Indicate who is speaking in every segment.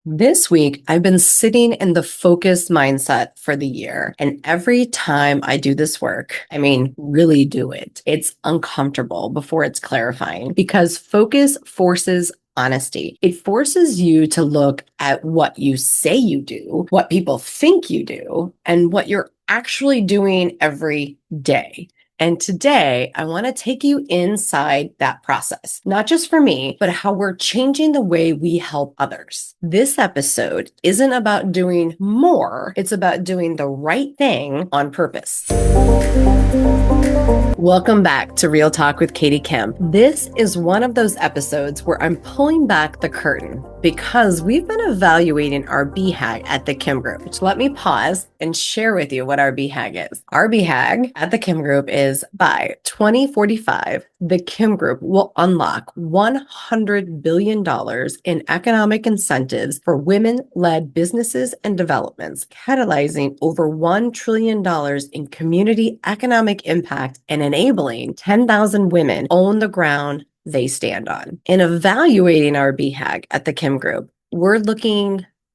Speaker 1: This week, I've been sitting in the focused mindset for the year. And every time I do this work, really do it, it's uncomfortable before it's clarifying because focus forces honesty. It forces you to look at what you say you do, what people think you do, and what you're actually doing every day. And today, I want to take you inside that process, not just for me, but how we're changing the way we help others. This episode isn't about doing more, it's about doing the right thing on purpose. Welcome back to Real Talk with Katie Kim. This is one of those episodes where I'm pulling back the curtain because we've been evaluating our BHAG at the Kim Group. So let me pause and share with you what our BHAG is. Our BHAG at the Kim Group is by 2045, the Kim Group will unlock $100 billion in economic incentives for women-led businesses and developments, catalyzing over $1 trillion in community economic impact and enabling 10,000 women own the ground they stand on. In evaluating our BHAG at the Kim Group, we're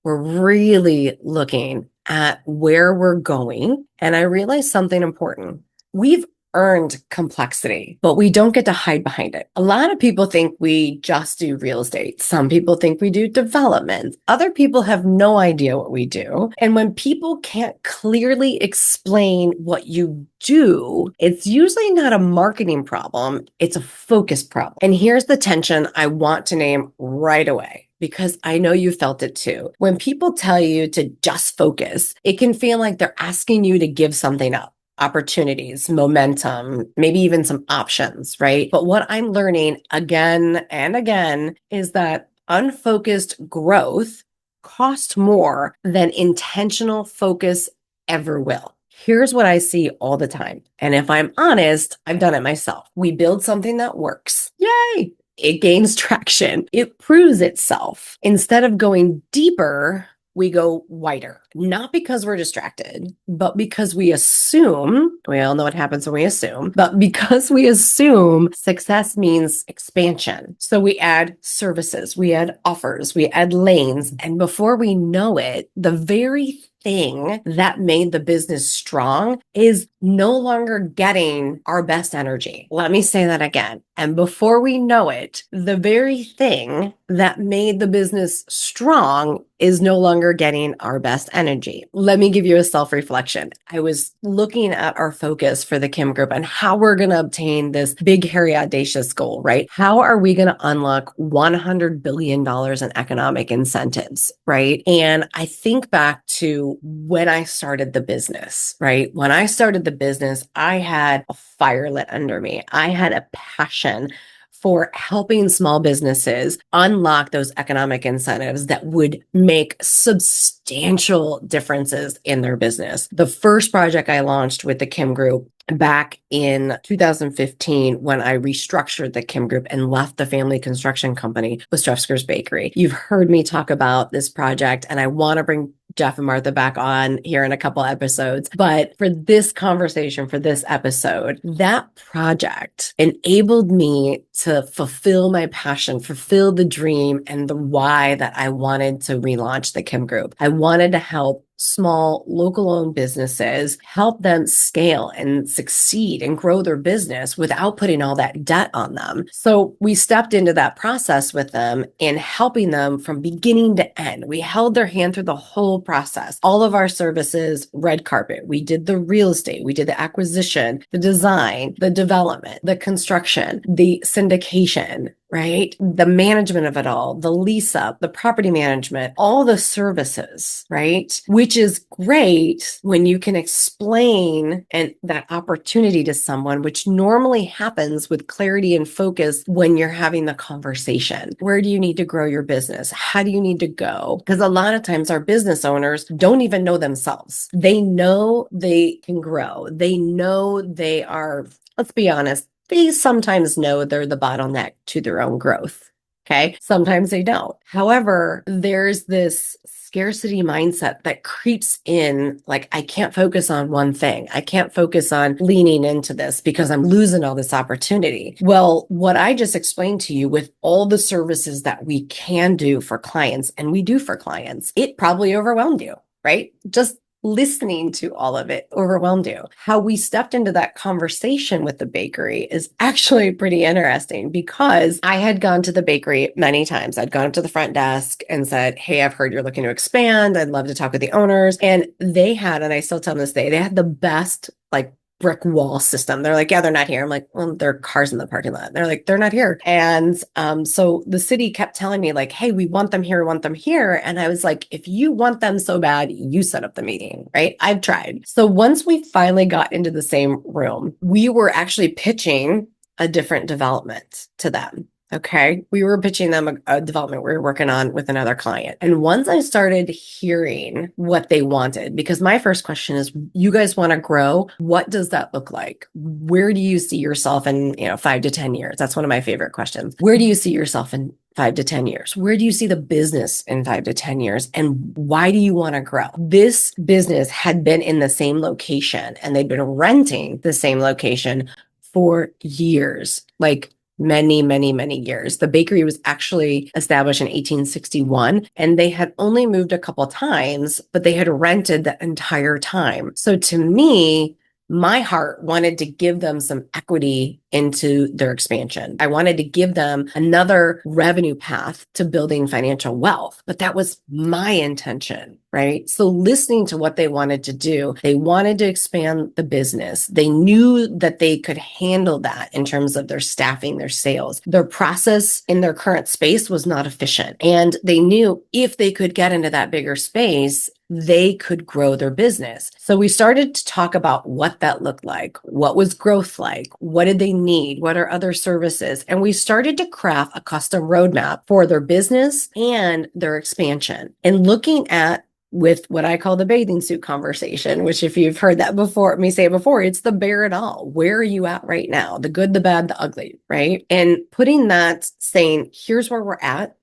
Speaker 1: really looking at where we're going. And I realized something important. We've earned complexity, but we don't get to hide behind it. A lot of people think we just do real estate. Some people think we do development. Other people have no idea what we do. And when people can't clearly explain what you do, it's usually not a marketing problem. It's a focus problem. And here's the tension I want to name right away, because I know you felt it too. When people tell you to just focus, it can feel like they're asking you to give something up. Opportunities, momentum, maybe even some options, right? But what I'm learning again and again is that unfocused growth costs more than intentional focus ever will. Here's what I see all the time. And if I'm honest, I've done it myself. We build something that works. Yay! It gains traction. It proves itself. Instead of going deeper, we go wider, not because we're distracted, but because we assume, we all know what happens when we assume, but because we assume success means expansion. So we add services, we add offers, we add lanes. And before we know it, the very thing that made the business strong is no longer getting our best energy. Let me say that again. And before we know it, the very thing that made the business strong is no longer getting our best energy. Let me give you a self-reflection. I was looking at our focus for the Kim Group and how we're going to obtain this big, hairy, audacious goal, right? How are we going to unlock $100 billion in economic incentives, right? And I think back to when I started the business, right? When I started the business, I had a fire lit under me. I had a passion for helping small businesses unlock those economic incentives that would make substantial differences in their business. The first project I launched with the Kim Group back in 2015, when I restructured the Kim Group and left the family construction company, was Scarcity Bakery. You've heard me talk about this project, and I want to bring Jeff and Martha back on here in a couple episodes. But for this conversation, for this episode, that project enabled me to fulfill my passion, fulfill the dream and the why that I wanted to relaunch the Kim Group. I wanted to help small local owned businesses, help them scale and succeed and grow their business without putting all that debt on them. So we stepped into that process with them in helping them from beginning to end. We held their hand through the whole process. All of our services, red carpet. We did the real estate, we did the acquisition, the design, the development, the construction, the syndication, right? The management of it all, the lease up, the property management, all the services, right? Which is great when you can explain and that opportunity to someone, which normally happens with clarity and focus when you're having the conversation. Where do you need to grow your business? How do you need to go? Because a lot of times our business owners don't even know themselves. They know they can grow. They know they are, let's be honest, they sometimes know they're the bottleneck to their own growth. Okay. Sometimes they don't. However, there's this scarcity mindset that creeps in, like, I can't focus on one thing. I can't focus on leaning into this because I'm losing all this opportunity. Well, what I just explained to you with all the services that we can do for clients and we do for clients, it probably overwhelmed you, right? Just listening to all of it overwhelmed you. How we stepped into that conversation with the bakery is actually pretty interesting because I had gone to the bakery many times. I'd gone up to the front desk and said, hey, I've heard you're looking to expand. I'd love to talk with the owners. And they had, and I still tell them this day, they had the best like brick wall system. They're like, yeah, they're not here. I'm like, well, there are cars in the parking lot. They're like, they're not here. And so the city kept telling me like, hey, we want them here, we want them here. And I was like, if you want them so bad, you set up the meeting, right? I've tried. So once we finally got into the same room, we were actually pitching a different development to them. Okay. We were pitching them a development we were working on with another client. And once I started hearing what they wanted, because my first question is, you guys want to grow? What does that look like? Where do you see yourself in, 5 to 10 years? That's one of my favorite questions. Where do you see yourself in 5 to 10 years? Where do you see the business in 5 to 10 years? And why do you want to grow? This business had been in the same location and they'd been renting the same location for years, like many, many, many years. The bakery was actually established in 1861 and they had only moved a couple times, but they had rented the entire time. So to me, my heart wanted to give them some equity into their expansion. I wanted to give them another revenue path to building financial wealth, but that was my intention, right? So listening to what they wanted to do, they wanted to expand the business. They knew that they could handle that in terms of their staffing, their sales. Their process in their current space was not efficient. And they knew if they could get into that bigger space, they could grow their business. So we started to talk about what that looked like. What was growth like? What did they need? What are other services? And we started to craft a custom roadmap for their business and their expansion. And looking at with what I call the bathing suit conversation, which if you've heard that before, me say it before, it's the bear it all. Where are you at right now? The good, the bad, the ugly, right? And putting that saying, here's where we're at,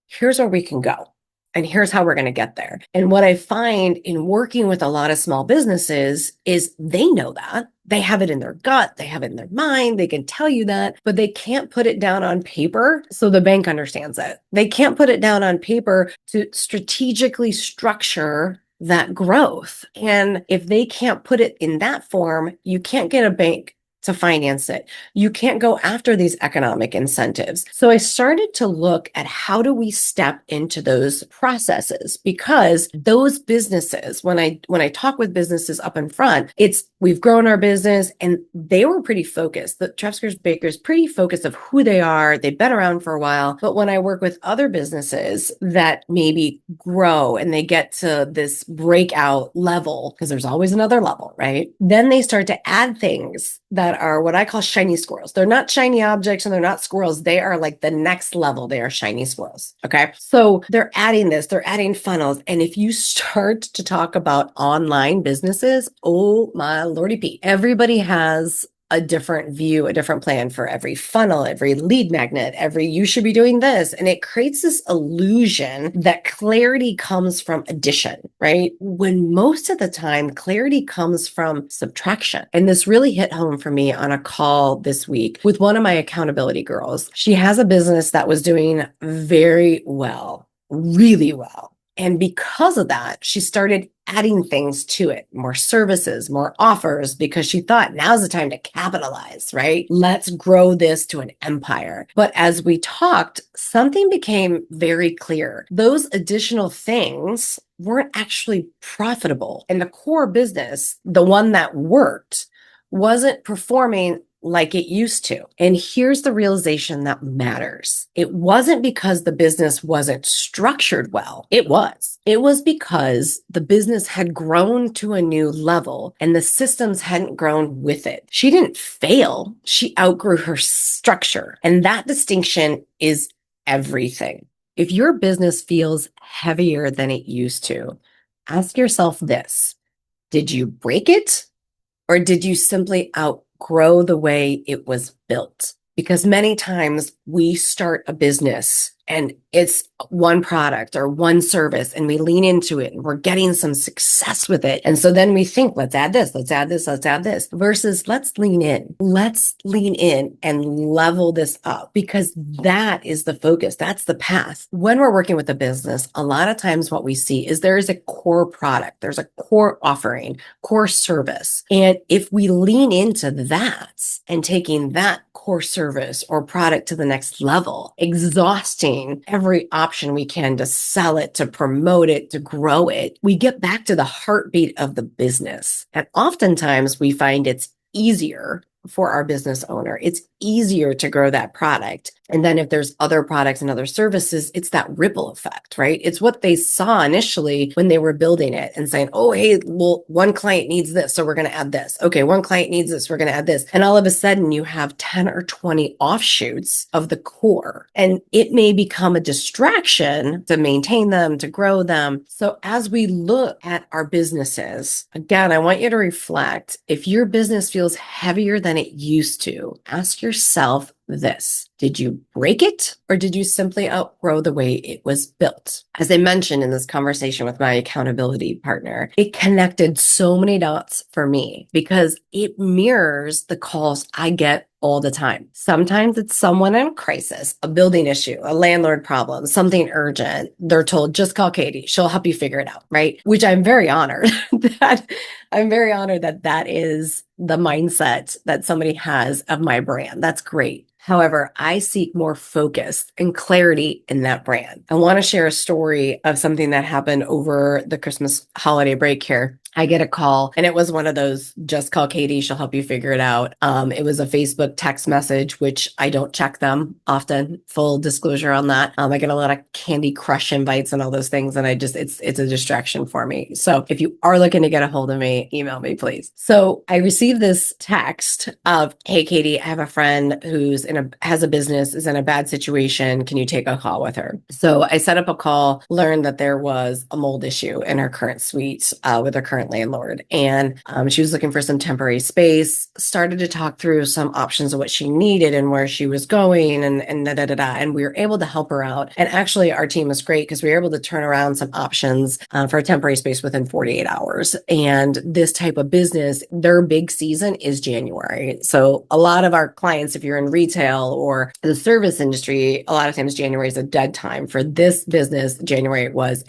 Speaker 1: here's where we can go. And here's how we're going to get there. And what I find in working with a lot of small businesses is they know that. They have it in their gut. They have it in their mind. They can tell you that, but they can't put it down on paper so the bank understands it. They can't put it down on paper to strategically structure that growth. And if they can't put it in that form, you can't get a bank to finance it. You can't go after these economic incentives. So I started to look at how do we step into those processes, because those businesses, when I talk with businesses up in front, it's we've grown our business and they were pretty focused. The Trafficker's Bakers pretty focused of who they are. They've been around for a while. But when I work with other businesses that maybe grow and they get to this breakout level, because there's always another level, right? Then they start to add things that are what I call shiny squirrels. They're not shiny objects and they're not squirrels. They are like the next level. They are shiny squirrels. Okay. So they're adding this, they're adding funnels. And if you start to talk about online businesses, oh my Lordy Pete, everybody has a different view, a different plan for every funnel, every lead magnet, every you should be doing this. And it creates this illusion that clarity comes from addition, right? When most of the time, clarity comes from subtraction. And this really hit home for me on a call this week with one of my accountability girls. She has a business that was doing very well, really well. And because of that, she started adding things to it, more services, more offers, because she thought now's the time to capitalize, right? Let's grow this to an empire. But as we talked, something became very clear. Those additional things weren't actually profitable. And the core business, the one that worked, wasn't performing like it used to. And here's the realization that matters. It wasn't because the business wasn't structured well. It was. It was because the business had grown to a new level and the systems hadn't grown with it. She didn't fail. She outgrew her structure. And that distinction is everything. If your business feels heavier than it used to, ask yourself this: did you break it, or did you simply outgrow the way it was built? because many times we start a business and it's one product or one service and we lean into it and we're getting some success with it. And so then we think, let's add this, let's add this, let's add this, versus let's lean in. Let's lean in and level this up, because that is the focus. That's the path. When we're working with a business, a lot of times what we see is there is a core product, there's a core offering, core service. And if we lean into that and taking that core service or product to the next level, exhausting every option we can to sell it, to promote it, to grow it, we get back to the heartbeat of the business. And oftentimes we find it's easier for our business owner. It's easier to grow that product. And then if there's other products and other services, it's that ripple effect, right? It's what they saw initially when they were building it and saying, oh, hey, well, one client needs this, so we're going to add this. Okay, one client needs this, we're going to add this. And all of a sudden you have 10 or 20 offshoots of the core, and it may become a distraction to maintain them, to grow them. So as we look at our businesses, again, I want you to reflect, if your business feels heavier than it used to, ask yourself this: did you break it, or did you simply outgrow the way it was built? As I mentioned in this conversation with my accountability partner, it connected so many dots for me because it mirrors the calls I get all the time. Sometimes it's someone in a crisis, a building issue, a landlord problem, something urgent. They're told, just call Katie. She'll help you figure it out, right? Which I'm very honored that that is the mindset that somebody has of my brand. That's great. However, I seek more focus and clarity in that brand. I want to share a story of something that happened over the Christmas holiday break here. I get a call, and it was one of those, just call Katie, she'll help you figure it out. It was a Facebook text message, which I don't check them often, full disclosure on that. I get a lot of Candy Crush invites and all those things, and it's a distraction for me. So if you are looking to get a hold of me, email me, please. So I received this text of, hey, Katie, I have a friend who's has a business, is in a bad situation. Can you take a call with her? So I set up a call, learned that there was a mold issue in her current suite with her current landlord. And she was looking for some temporary space, started to talk through some options of what she needed and where she was going and da, da, da, da. And we were able to help her out. And actually our team was great because we were able to turn around some options for a temporary space within 48 hours. And this type of business, their big season is January. So a lot of our clients, if you're in retail or the service industry, a lot of times January is a dead time. For this business, January was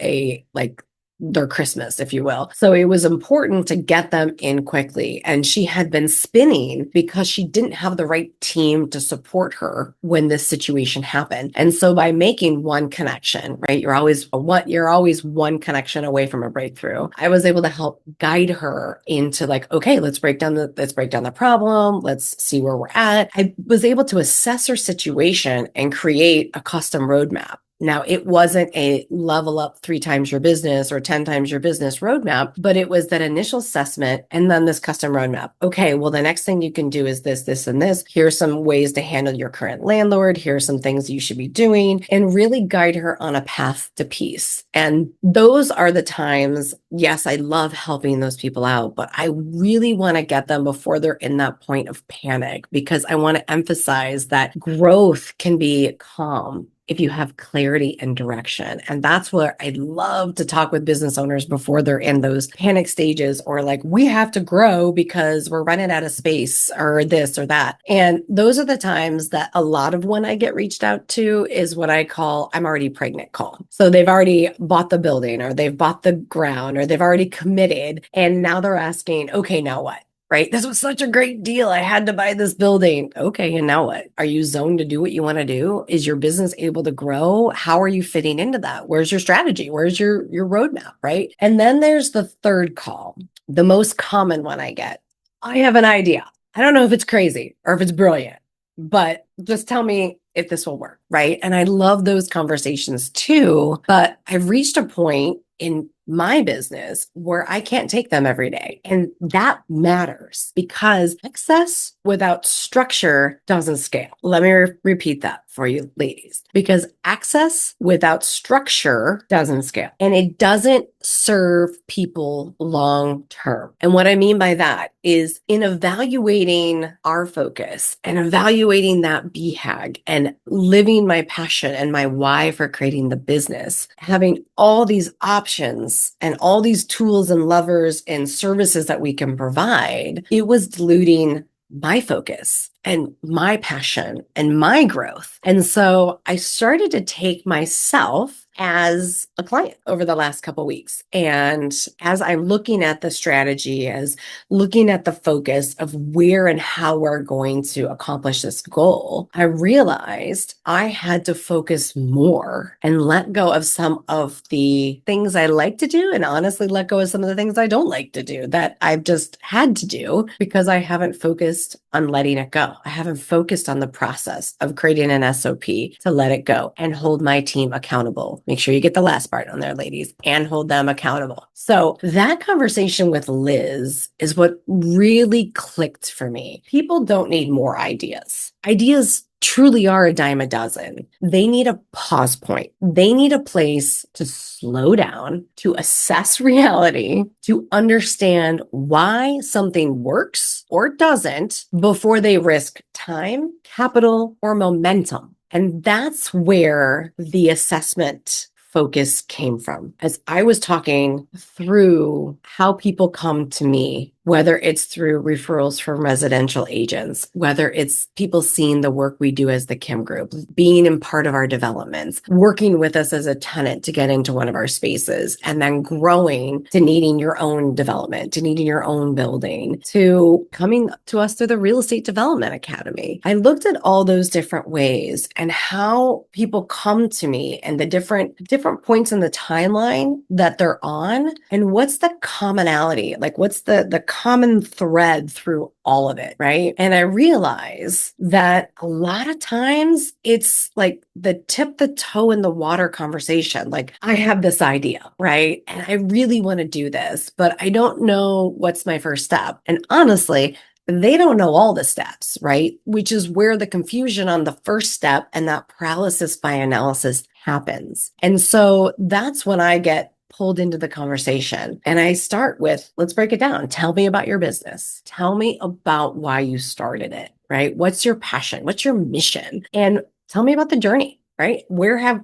Speaker 1: their Christmas, if you will. So it was important to get them in quickly. And she had been spinning because she didn't have the right team to support her when this situation happened. And so by making one connection, right, you're always one connection away from a breakthrough. I was able to help guide her into okay, let's break down the problem. Let's see where we're at. I was able to assess her situation and create a custom roadmap. Now, it wasn't a level up 3 times your business or 10 times your business roadmap, but it was that initial assessment and then this custom roadmap. Okay, well, the next thing you can do is this, this, and this. Here's some ways to handle your current landlord. Here's some things you should be doing, and really guide her on a path to peace. And those are the times, yes, I love helping those people out, but I really want to get them before they're in that point of panic, because I want to emphasize that growth can be calm if you have clarity and direction. And that's where I love to talk with business owners before they're in those panic stages, or we have to grow because we're running out of space or this or that. And those are the times that a lot of when I get reached out to is what I call I'm already pregnant call. So they've already bought the building, or they've bought the ground, or they've already committed. And now they're asking, okay, now what? Right? This was such a great deal. I had to buy this building. Okay, and now what? Are you zoned to do what you want to do? Is your business able to grow? How are you fitting into that? Where's your strategy? Where's your roadmap, right? And then there's the third call, the most common one I get. I have an idea. I don't know if it's crazy or if it's brilliant, but just tell me if this will work, right? And I love those conversations too, but I've reached a point in my business where I can't take them every day. And that matters because success without structure doesn't scale. Let me repeat that. for you ladies, because access without structure doesn't scale and it doesn't serve people long term. And what I mean by that is in evaluating our focus and evaluating that BHAG and living my passion and my why for creating the business, having all these options and all these tools and levers and services that we can provide, it was diluting my focus and my passion and my growth. And so I started to take myself as a client over the last couple of weeks. And as I'm looking at the strategy, as looking at the focus of where and how we're going to accomplish this goal, I realized I had to focus more and let go of some of the things I like to do, and honestly let go of some of the things I don't like to do that I've just had to do because I haven't focused on letting it go. I haven't focused on the process of creating an SOP to let it go and hold my team accountable. Make sure you get the last part on there, ladies, and hold them accountable. So that conversation with Liz is what really clicked for me. People don't need more ideas. Ideas truly are a dime a dozen. They need a pause point. They need a place to slow down, to assess reality, to understand why something works or doesn't before they risk time, capital, or momentum. And that's where the assessment focus came from. As I was talking through how people come to me, whether it's through referrals from residential agents, whether it's people seeing the work we do as the Kim Group, being in part of our developments, working with us as a tenant to get into one of our spaces, and then growing to needing your own development, to needing your own building, to coming to us through the Real Estate Development Academy. I looked at all those different ways and how people come to me and the different points in the timeline that they're on, and what's the commonality, like what's the common thread through all of it, right? And I realize that a lot of times it's like the tip the toe in the water conversation. Like, I have this idea, right? And I really want to do this, but I don't know what's my first step. And honestly, they don't know all the steps, right? Which is where the confusion on the first step and that paralysis by analysis happens. And so that's when I get pulled into the conversation. And I start with, let's break it down. Tell me about your business. Tell me about why you started it, right? What's your passion? What's your mission? And tell me about the journey, right?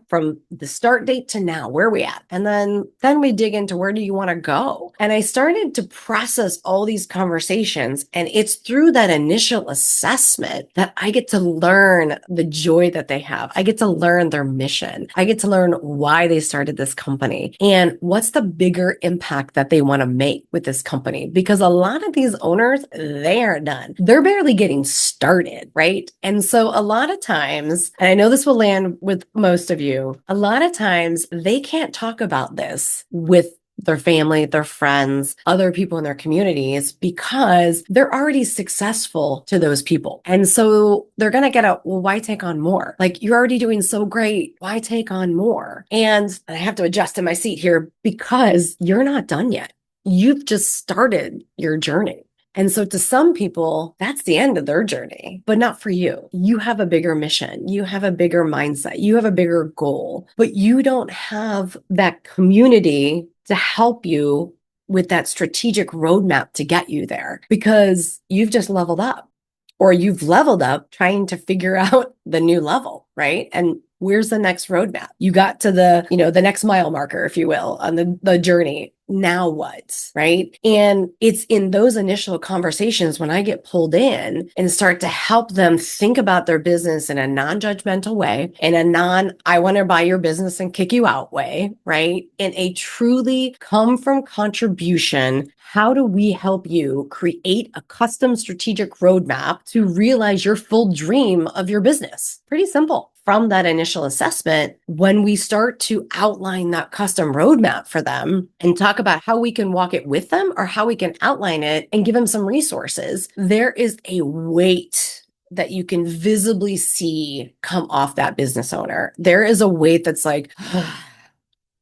Speaker 1: From the start date to now, where are we at? And then we dig into, where do you want to go? And I started to process all these conversations. And it's through that initial assessment that I get to learn the joy that they have. I get to learn their mission. I get to learn why they started this company and what's the bigger impact that they want to make with this company. Because a lot of these owners, they aren't done. They're barely getting started, right? And so a lot of times, and I know this will land with most of you, a lot of times they can't talk about this with their family, their friends, other people in their communities, because they're already successful to those people. And so they're going to get out, well, why take on more? Like, you're already doing so great. Why take on more? And I have to adjust in my seat here because you're not done yet. You've just started your journey. And so to some people, that's the end of their journey, but not for you. You have a bigger mission. You have a bigger mindset. You have a bigger goal, but you don't have that community to help you with that strategic roadmap to get you there, because you've just leveled up, or you've leveled up trying to figure out the new level, right? And where's the next roadmap? You got to the next mile marker, if you will, on the journey. Now what, right? And it's in those initial conversations when I get pulled in and start to help them think about their business in a non-judgmental way, in a I want to buy your business and kick you out way, right? In a truly come from contribution. How do we help you create a custom strategic roadmap to realize your full dream of your business? Pretty simple. From that initial assessment, when we start to outline that custom roadmap for them and talk about how we can walk it with them or how we can outline it and give them some resources, there is a weight that you can visibly see come off that business owner. There is a weight that's like,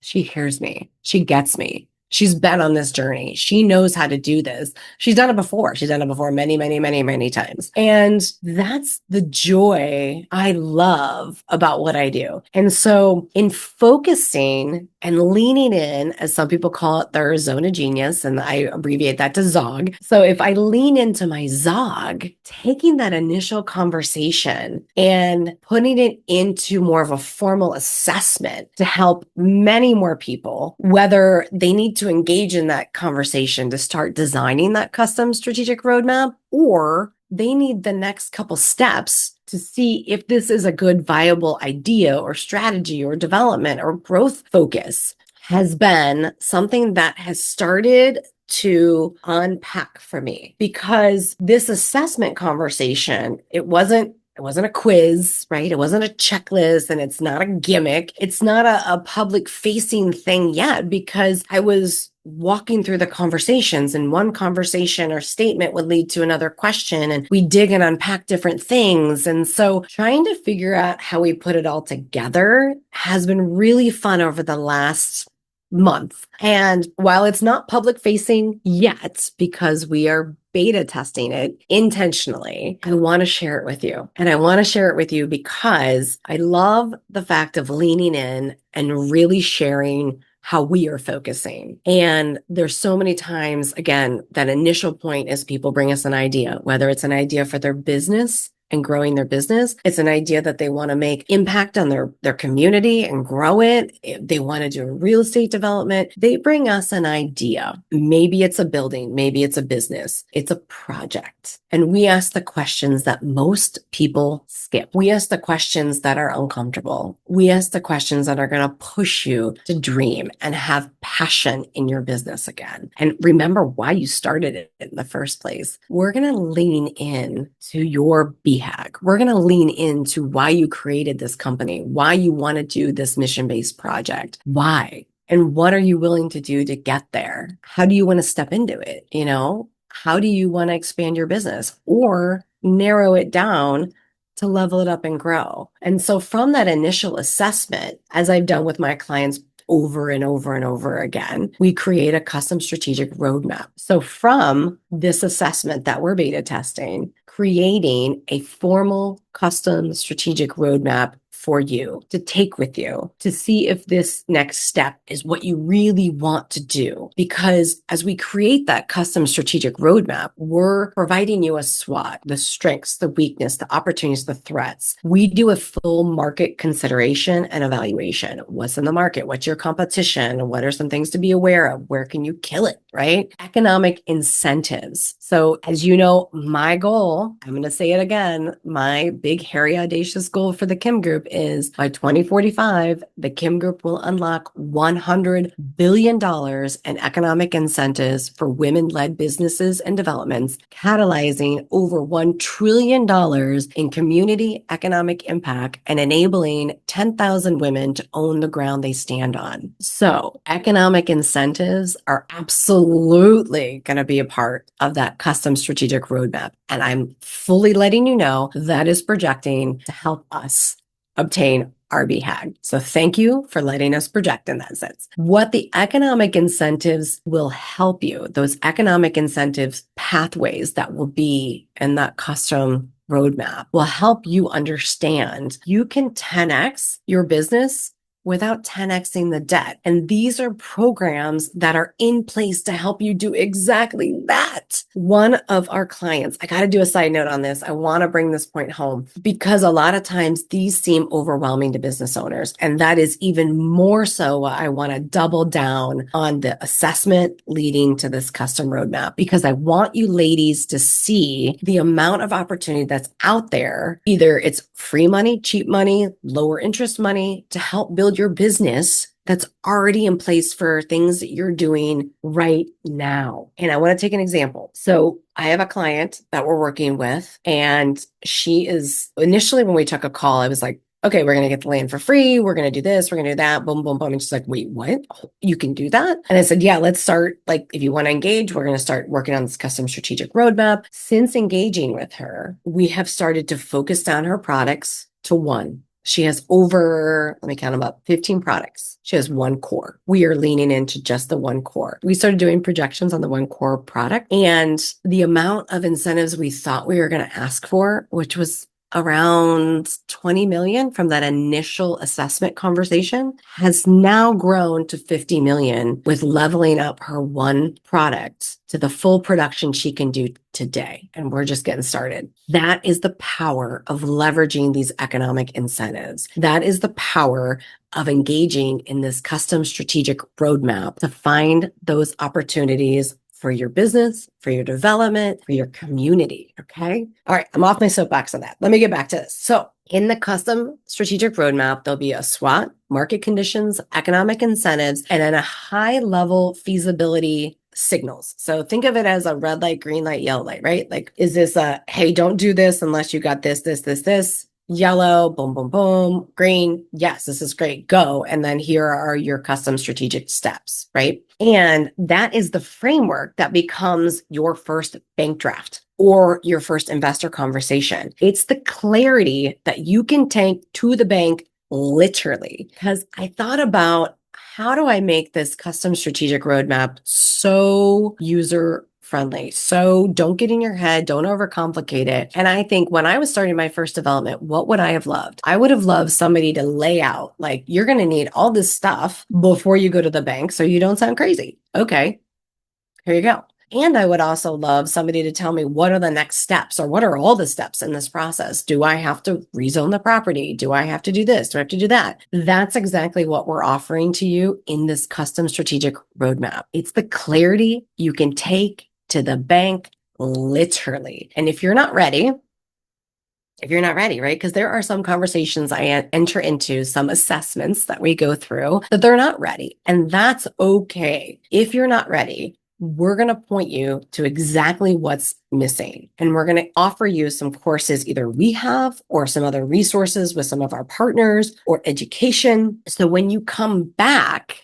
Speaker 1: she hears me. She gets me. She's been on this journey. She knows how to do this. She's done it before. She's done it before many, many, many, many times. And that's the joy I love about what I do. And so in focusing and leaning in, as some people call it, their zone of genius, and I abbreviate that to ZOG. So if I lean into my ZOG, taking that initial conversation and putting it into more of a formal assessment to help many more people, whether they need to engage in that conversation to start designing that custom strategic roadmap, or they need the next couple steps to see if this is a good, viable idea or strategy or development or growth focus, has been something that has started to unpack for me, because this assessment conversation, it wasn't a quiz, right? It wasn't a checklist, and it's not a gimmick. It's not a public facing thing yet, because I was walking through the conversations, and one conversation or statement would lead to another question, and we dig and unpack different things. And so trying to figure out how we put it all together has been really fun over the last month. And while it's not public facing yet, because we are beta testing it intentionally, I want to share it with you. And I want to share it with you because I love the fact of leaning in and really sharing how we are focusing. And there's so many times, again, that initial point is people bring us an idea, whether it's an idea for their business and growing their business. It's an idea that they want to make impact on their community and grow it. If they want to do a real estate development, they bring us an idea. Maybe it's a building, maybe it's a business, it's a project. And we ask the questions that most people skip. We ask the questions that are uncomfortable. We ask the questions that are going to push you to dream and have passion in your business again. And remember why you started it in the first place. We're going to lean in to your BHAG. We're going to lean into why you created this company, why you want to do this mission-based project, why, and what are you willing to do to get there? How do you want to step into it? How do you want to expand your business or narrow it down to level it up and grow? And so from that initial assessment, as I've done with my clients over and over and over again, we create a custom strategic roadmap. So from this assessment that we're beta testing, creating a formal custom strategic roadmap for you to take with you to see if this next step is what you really want to do. Because as we create that custom strategic roadmap, we're providing you a SWOT, the strengths, the weakness, the opportunities, the threats. We do a full market consideration and evaluation. What's in the market? What's your competition? What are some things to be aware of? Where can you kill it, right? Economic incentives. So as you know, my goal, I'm going to say it again, my big, hairy, audacious goal for the Kim Group is by 2045, the Kim Group will unlock $100 billion in economic incentives for women-led businesses and developments, catalyzing over $1 trillion in community economic impact and enabling 10,000 women to own the ground they stand on. So economic incentives are absolutely going to be a part of that custom strategic roadmap. And I'm fully letting you know that is projecting to help us obtain our BHAG. So thank you for letting us project in that sense. What the economic incentives will help you, those economic incentives pathways that will be in that custom roadmap, will help you understand you can 10x your business without 10xing the debt. And these are programs that are in place to help you do exactly that. One of our clients, I got to do a side note on this. I want to bring this point home because a lot of times these seem overwhelming to business owners. And that is even more so why I want to double down on the assessment leading to this custom roadmap, because I want you ladies to see the amount of opportunity that's out there. Either it's free money, cheap money, lower interest money to help build your business that's already in place for things that you're doing right now. And I want to take an example. So I have a client that we're working with, and she is initially, when we took a call, I was like, okay, we're going to get the land for free. We're going to do this. We're going to do that. Boom, boom, boom. And she's like, wait, what? You can do that? And I said, yeah, let's start. Like, if you want to engage, we're going to start working on this custom strategic roadmap. Since engaging with her, we have started to focus down her products to one, She has over, let me count them up, 15 products. She has one core. We are leaning into just the one core. We started doing projections on the one core product, and the amount of incentives we thought we were going to ask for, which was around 20 million from that initial assessment conversation, has now grown to 50 million with leveling up her one product to the full production she can do today. And we're just getting started. That is the power of leveraging these economic incentives. That is the power of engaging in this custom strategic roadmap to find those opportunities for your business, for your development, for your community. Okay. All right. I'm off my soapbox on that. Let me get back to this. So in the custom strategic roadmap, there'll be a SWOT, market conditions, economic incentives, and then a high level feasibility signals. So think of it as a red light, green light, yellow light, right? Like, is this a, hey, don't do this unless you got this, yellow, boom, boom, boom, green. Yes, this is great. Go. And then here are your custom strategic steps, right? And that is the framework that becomes your first bank draft or your first investor conversation. It's the clarity that you can take to the bank literally. Because I thought about, how do I make this custom strategic roadmap so user friendly? So don't get in your head, don't overcomplicate it. And I think when I was starting my first development, what would I have loved? I would have loved somebody to lay out, like, you're going to need all this stuff before you go to the bank so you don't sound crazy. Okay, here you go. And I would also love somebody to tell me, what are the next steps, or what are all the steps in this process? Do I have to rezone the property? Do I have to do this? Do I have to do that? That's exactly what we're offering to you in this custom strategic roadmap. It's the clarity you can take to the bank literally. And if you're not ready, right? Because there are some conversations I enter into, some assessments that we go through that they're not ready. And that's okay. If you're not ready, we're going to point you to exactly what's missing. And we're going to offer you some courses either we have or some other resources with some of our partners or education. So when you come back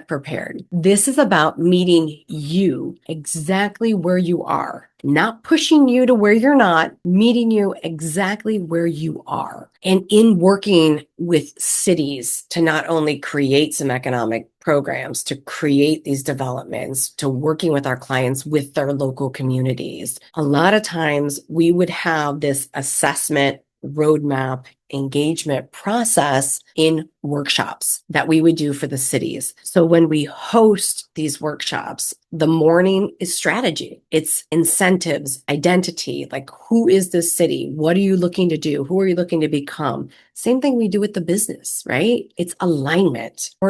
Speaker 1: prepared. This is about meeting you exactly where you are, not pushing you to where you're not, meeting you exactly where you are. And in working with cities to not only create some economic programs, to create these developments, to working with our clients with their local communities. A lot of times we would have this assessment roadmap engagement process in workshops that we would do for the cities. So when we host these workshops, the morning is strategy. It's incentives, identity, like, who is this city? What are you looking to do? Who are you looking to become? Same thing we do with the business, right? It's alignment. We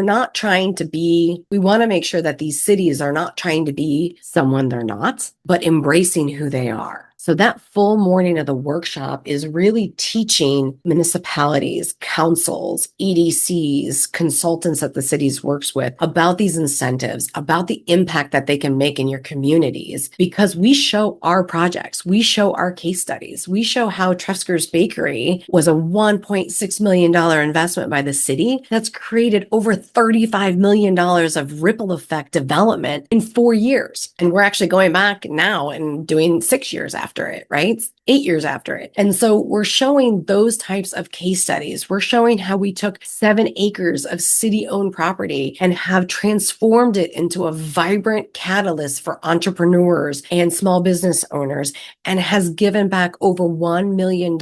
Speaker 1: want to make sure that these cities are not trying to be someone they're not, but embracing who they are. So that full morning of the workshop is really teaching municipalities, councils, EDCs, consultants that the cities works with about these incentives, about the impact that they can make in your communities, because we show our projects, we show our case studies, we show how Trefsker's Bakery was a $1.6 million investment by the city that's created over $35 million of ripple effect development in 4 years. And we're actually going back now and doing 6 years after it, right? 8 years after it. And so we're showing those types of case studies. We're showing how we took 7 acres of city-owned property and have transformed it into a vibrant catalyst for entrepreneurs and small business owners, and has given back over $1 million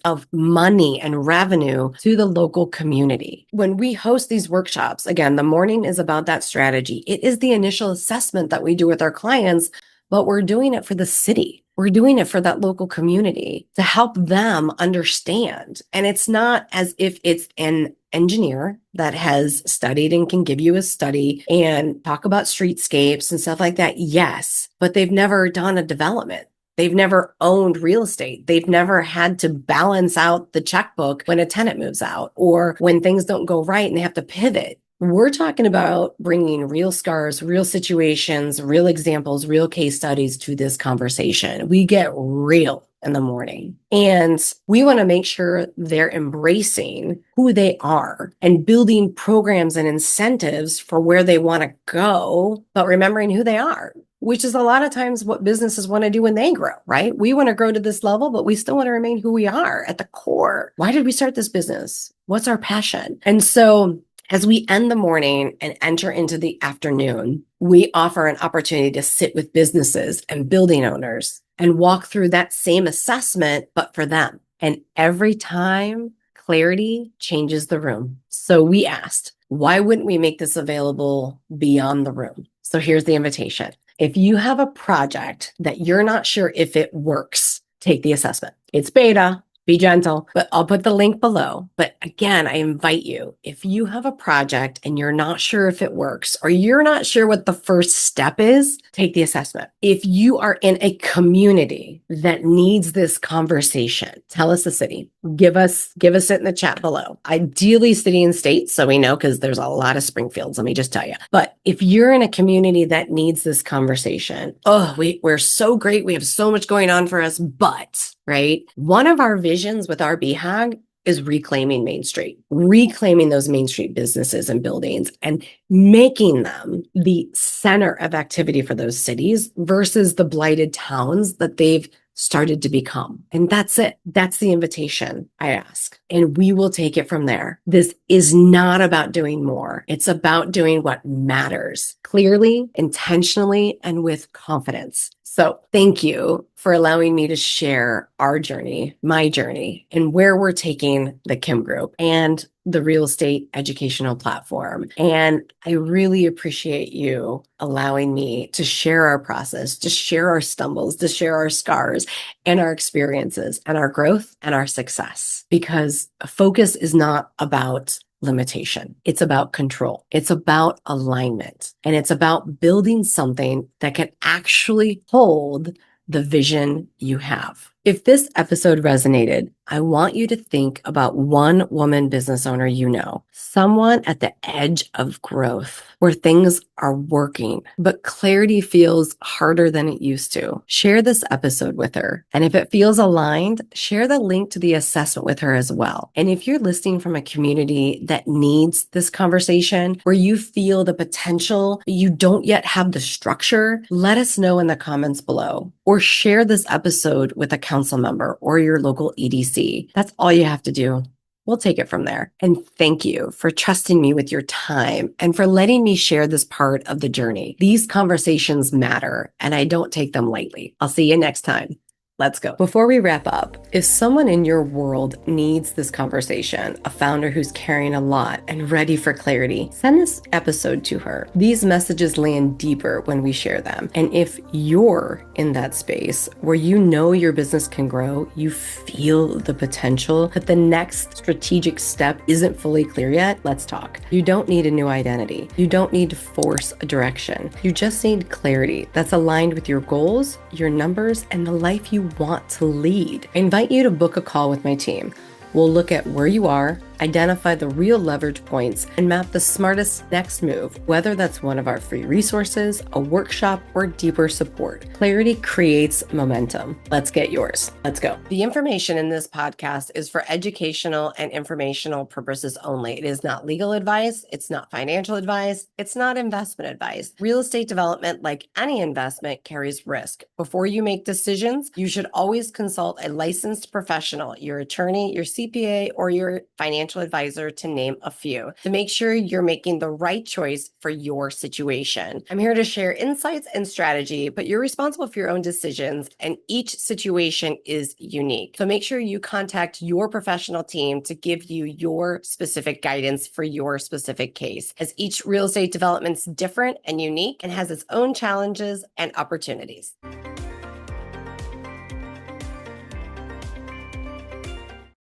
Speaker 1: of money and revenue to the local community. When we host these workshops, again, the morning is about that strategy. It is the initial assessment that we do with our clients, but we're doing it for the city. We're doing it for that local community to help them understand. And it's not as if it's an engineer that has studied and can give you a study and talk about streetscapes and stuff like that. Yes, but they've never done a development. They've never owned real estate. They've never had to balance out the checkbook when a tenant moves out or when things don't go right and they have to pivot. We're talking about bringing real scars, real situations, real examples, real case studies to this conversation. We get real in the morning. And we want to make sure they're embracing who they are and building programs and incentives for where they want to go, but remembering who they are, which is a lot of times what businesses want to do when they grow, right? We want to grow to this level, but we still want to remain who we are at the core. Why did we start this business? What's our passion? And so as we end the morning and enter into the afternoon, we offer an opportunity to sit with businesses and building owners and walk through that same assessment, but for them. And every time, clarity changes the room. So we asked, why wouldn't we make this available beyond the room? So here's the invitation. If you have a project that you're not sure if it works, take the assessment. It's beta. Be gentle, but I'll put the link below. But again, I invite you, if you have a project and you're not sure if it works, or you're not sure what the first step is, take the assessment. If you are in a community that needs this conversation, tell us the city. Give us it in the chat below. Ideally city and state, so we know, because there's a lot of Springfields, let me just tell you. But if you're in a community that needs this conversation, we're so great. We have so much going on for us, but right? One of our visions with our BHAG is reclaiming Main Street, reclaiming those Main Street businesses and buildings and making them the center of activity for those cities versus the blighted towns that they've started to become. And that's it. That's the invitation I ask. And we will take it from there. This is not about doing more. It's about doing what matters clearly, intentionally, and with confidence. So thank you for allowing me to share our journey, my journey, and where we're taking the Kim Group and the real estate educational platform. And I really appreciate you allowing me to share our process, to share our stumbles, to share our scars and our experiences and our growth and our success. Because focus is not about limitation. It's about control. It's about alignment. And it's about building something that can actually hold the vision you have. If this episode resonated, I want you to think about one woman business owner you know, someone at the edge of growth where things are working, but clarity feels harder than it used to. Share this episode with her. And if it feels aligned, share the link to the assessment with her as well. And if you're listening from a community that needs this conversation, where you feel the potential, but you don't yet have the structure, let us know in the comments below, or share this episode with a council member or your local EDC. That's all you have to do. We'll take it from there. And thank you for trusting me with your time and for letting me share this part of the journey. These conversations matter, and I don't take them lightly. I'll see you next time. Let's go. Before we wrap up, if someone in your world needs this conversation, a founder who's carrying a lot and ready for clarity, send this episode to her. These messages land deeper when we share them. And if you're in that space where you know your business can grow, you feel the potential, but the next strategic step isn't fully clear yet, let's talk. You don't need a new identity. You don't need to force a direction. You just need clarity that's aligned with your goals, your numbers, and the life you want to lead. I invite you to book a call with my team. We'll look at where you are, identify the real leverage points, and map the smartest next move, whether that's one of our free resources, a workshop, or deeper support. Clarity creates momentum. Let's get yours. Let's go. The information in this podcast is for educational and informational purposes only. It is not legal advice. It's not financial advice. It's not investment advice. Real estate development, like any investment, carries risk. Before you make decisions, you should always consult a licensed professional, your attorney, your CPA, or your financial advisor, to name a few, to make sure you're making the right choice for your situation. I'm here to share insights and strategy, but you're responsible for your own decisions, and each situation is unique. So make sure you contact your professional team to give you your specific guidance for your specific case, as each real estate development's different and unique and has its own challenges and opportunities.